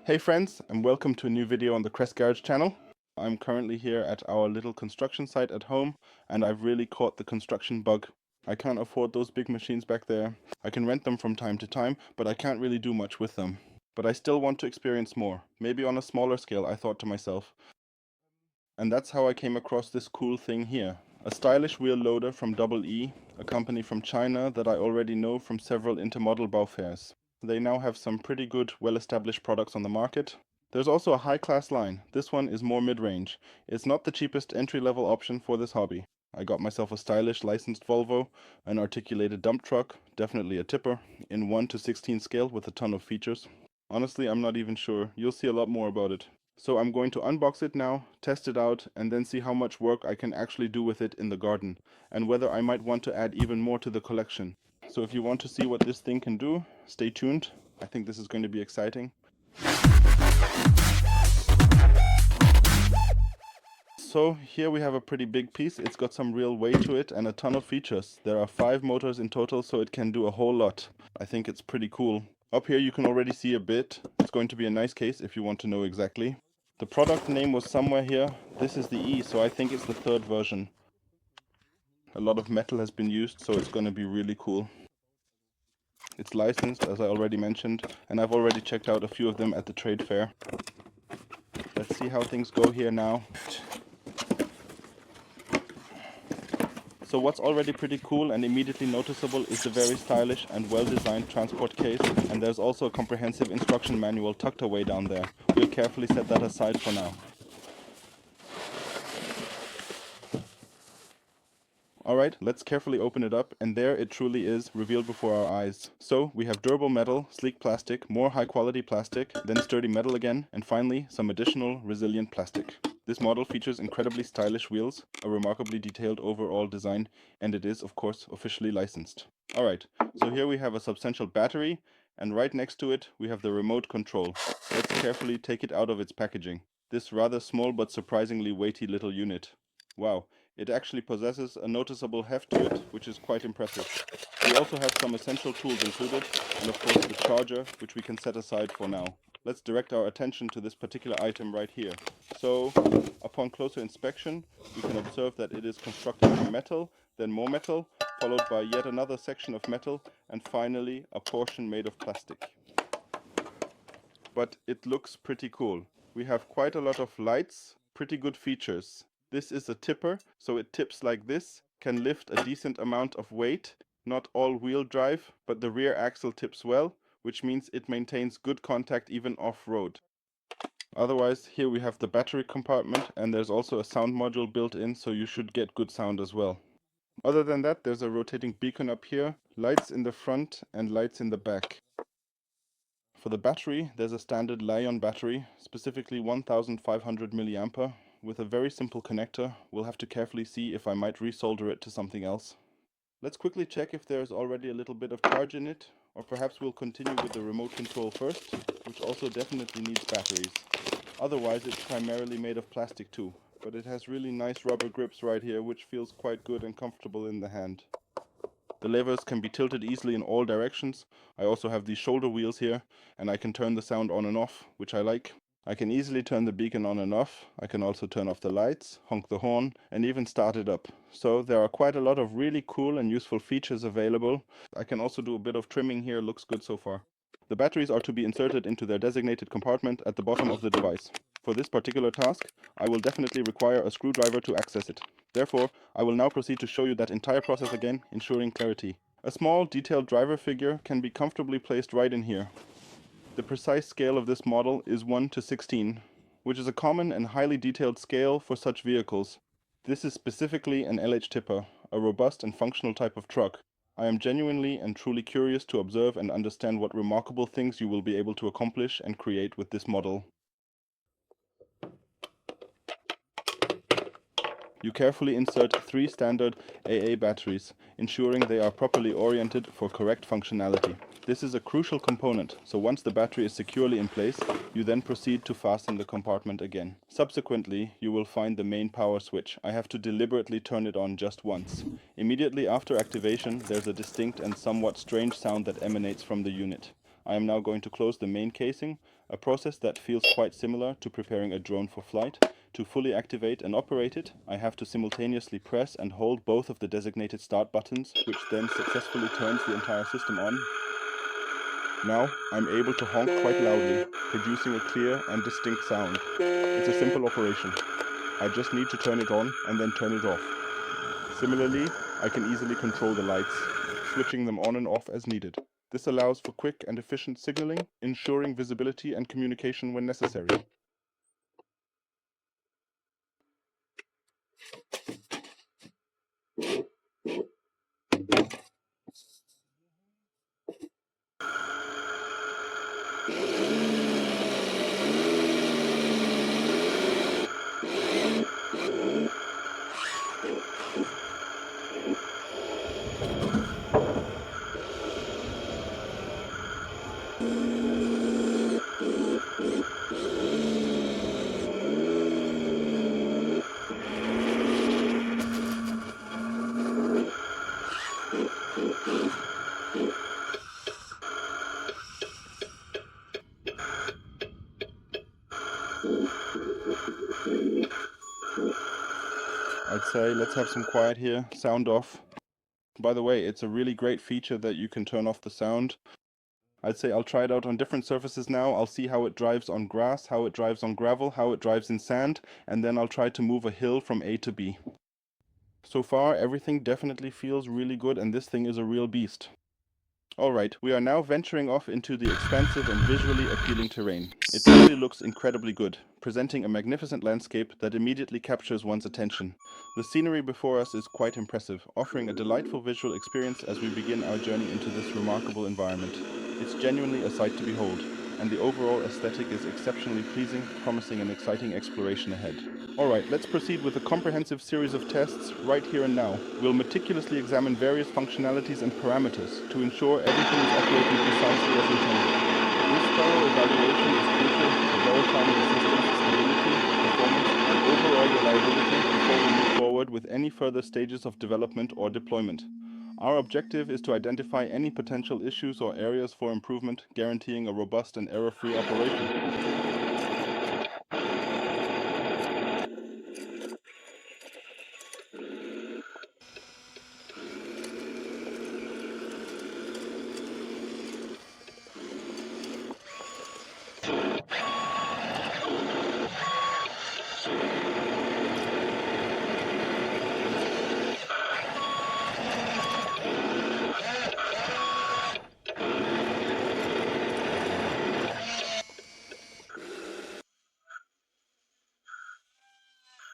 Hey friends, and welcome to a new video on the Crest Garage channel. I'm currently here at our little construction site at home, and I've really caught the construction bug. I can't afford those big machines back there. I can rent them from time to time, but I can't really do much with them. But I still want to experience more, maybe on a smaller scale, I thought to myself. And that's how I came across this cool thing here. A stylish wheel loader from EE, a company from China that I already know from several intermodal bow fairs. They now have some pretty good, well-established products on the market. There's also a high-class line. This one is more mid-range. It's not the cheapest entry-level option for this hobby. I got myself a stylish licensed Volvo, an articulated dump truck, definitely a tipper, in 1:16 scale with a ton of features. Honestly, I'm not even sure. You'll see a lot more about it. So I'm going to unbox it now, test it out, and then see how much work I can actually do with it in the garden, and whether I might want to add even more to the collection. So if you want to see what this thing can do, stay tuned. I think this is going to be exciting. So here we have a pretty big piece. It's got some real weight to it and a ton of features. There are 5 motors in total, so it can do a whole lot. I think it's pretty cool. Up here you can already see a bit. It's going to be a nice case if you want to know exactly. The product name was somewhere here. This is the E, so I think it's the 3rd version. A lot of metal has been used, so it's going to be really cool. It's licensed, as I already mentioned, and I've already checked out a few of them at the trade fair. Let's see how things go here now. So what's already pretty cool and immediately noticeable is the very stylish and well-designed transport case, and there's also a comprehensive instruction manual tucked away down there. We'll carefully set that aside for now. Alright, let's carefully open it up, and there it truly is, revealed before our eyes. So, we have durable metal, sleek plastic, more high quality plastic, then sturdy metal again, and finally, some additional resilient plastic. This model features incredibly stylish wheels, a remarkably detailed overall design, and it is, of course, officially licensed. Alright, so here we have a substantial battery, and right next to it, we have the remote control. Let's carefully take it out of its packaging. This rather small but surprisingly weighty little unit. Wow. It actually possesses a noticeable heft to it, which is quite impressive. We also have some essential tools included, and of course the charger, which we can set aside for now. Let's direct our attention to this particular item right here. So, upon closer inspection, we can observe that it is constructed from metal, then more metal, followed by yet another section of metal, and finally a portion made of plastic. But it looks pretty cool. We have quite a lot of lights, pretty good features. This is a tipper, so it tips like this, can lift a decent amount of weight, not all-wheel drive, but the rear axle tips well, which means it maintains good contact even off-road. Otherwise, here we have the battery compartment, and there's also a sound module built in, so you should get good sound as well. Other than that, there's a rotating beacon up here, lights in the front and lights in the back. For the battery, there's a standard Li-ion battery, specifically 1500 mAh, with a very simple connector. We'll have to carefully see if I might resolder it to something else. Let's quickly check if there's already a little bit of charge in it, or perhaps we'll continue with the remote control first, which also definitely needs batteries. Otherwise, it's primarily made of plastic too, but it has really nice rubber grips right here, which feels quite good and comfortable in the hand. The levers can be tilted easily in all directions. I also have these shoulder wheels here, and I can turn the sound on and off, which I like. I can easily turn the beacon on and off. I can also turn off the lights, honk the horn, and even start it up. So there are quite a lot of really cool and useful features available. I can also do a bit of trimming here, looks good so far. The batteries are to be inserted into their designated compartment at the bottom of the device. For this particular task, I will definitely require a screwdriver to access it. Therefore, I will now proceed to show you that entire process again, ensuring clarity. A small, detailed driver figure can be comfortably placed right in here. The precise scale of this model is 1:16, which is a common and highly detailed scale for such vehicles. This is specifically an LH tipper, a robust and functional type of truck. I am genuinely and truly curious to observe and understand what remarkable things you will be able to accomplish and create with this model. You carefully insert 3 standard AA batteries, ensuring they are properly oriented for correct functionality. This is a crucial component, so once the battery is securely in place, you then proceed to fasten the compartment again. Subsequently, you will find the main power switch. I have to deliberately turn it on just once. Immediately after activation, there's a distinct and somewhat strange sound that emanates from the unit. I am now going to close the main casing, a process that feels quite similar to preparing a drone for flight. To fully activate and operate it, I have to simultaneously press and hold both of the designated start buttons, which then successfully turns the entire system on. Now I'm able to honk quite loudly, producing a clear and distinct sound. It's a simple operation. I just need to turn it on and then turn it off. Similarly, I can easily control the lights, switching them on and off as needed. This allows for quick and efficient signaling, ensuring visibility and communication when necessary. I'd say let's have some quiet here, sound off. By the way, it's a really great feature that you can turn off the sound. I'd say I'll try it out on different surfaces now. I'll see how it drives on grass, how it drives on gravel, how it drives in sand, and then I'll try to move a hill from A to B. So far, everything definitely feels really good, and this thing is a real beast. Alright, we are now venturing off into the expansive and visually appealing terrain. It really looks incredibly good, presenting a magnificent landscape that immediately captures one's attention. The scenery before us is quite impressive, offering a delightful visual experience as we begin our journey into this remarkable environment. It's genuinely a sight to behold, and the overall aesthetic is exceptionally pleasing, promising an exciting exploration ahead. Alright, let's proceed with a comprehensive series of tests right here and now. We'll meticulously examine various functionalities and parameters to ensure everything is operating precisely as intended. This thorough evaluation is crucial to verifying the system's stability, performance, and overall reliability before we move forward with any further stages of development or deployment. Our objective is to identify any potential issues or areas for improvement, guaranteeing a robust and error-free operation.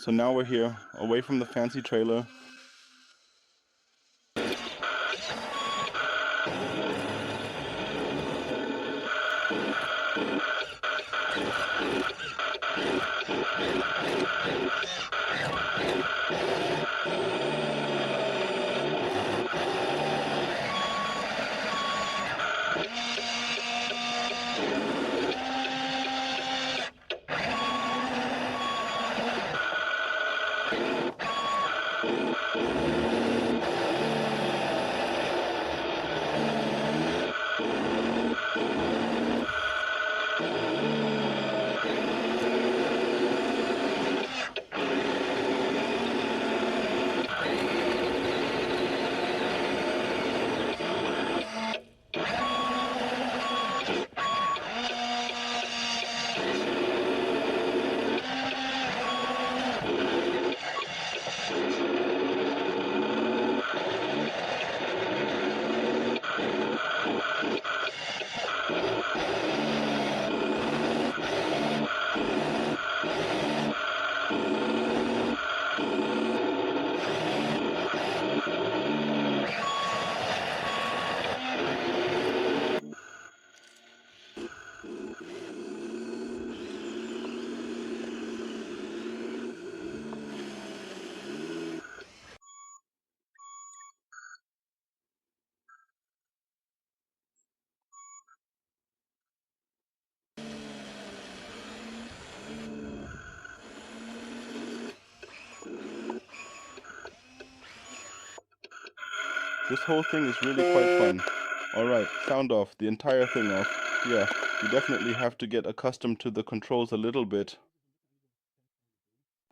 So now we're here, away from the fancy trailer. This whole thing is really quite fun. Alright, sound off, the entire thing off. Yeah, you definitely have to get accustomed to the controls a little bit.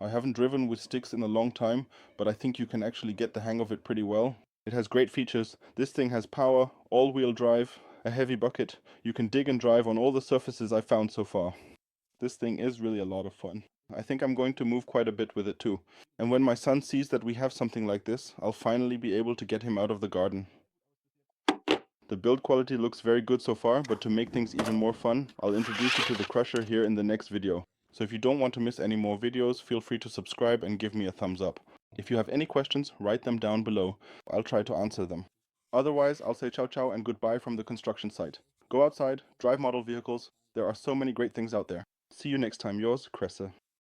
I haven't driven with sticks in a long time, but I think you can actually get the hang of it pretty well. It has great features. This thing has power, all-wheel drive, a heavy bucket. You can dig and drive on all the surfaces I've found so far. This thing is really a lot of fun. I think I'm going to move quite a bit with it too. And when my son sees that we have something like this, I'll finally be able to get him out of the garden. The build quality looks very good so far, but to make things even more fun, I'll introduce you to the Crusher here in the next video. So if you don't want to miss any more videos, feel free to subscribe and give me a thumbs up. If you have any questions, write them down below. I'll try to answer them. Otherwise, I'll say ciao ciao and goodbye from the construction site. Go outside, drive model vehicles. There are so many great things out there. See you next time. Yours, Kresse.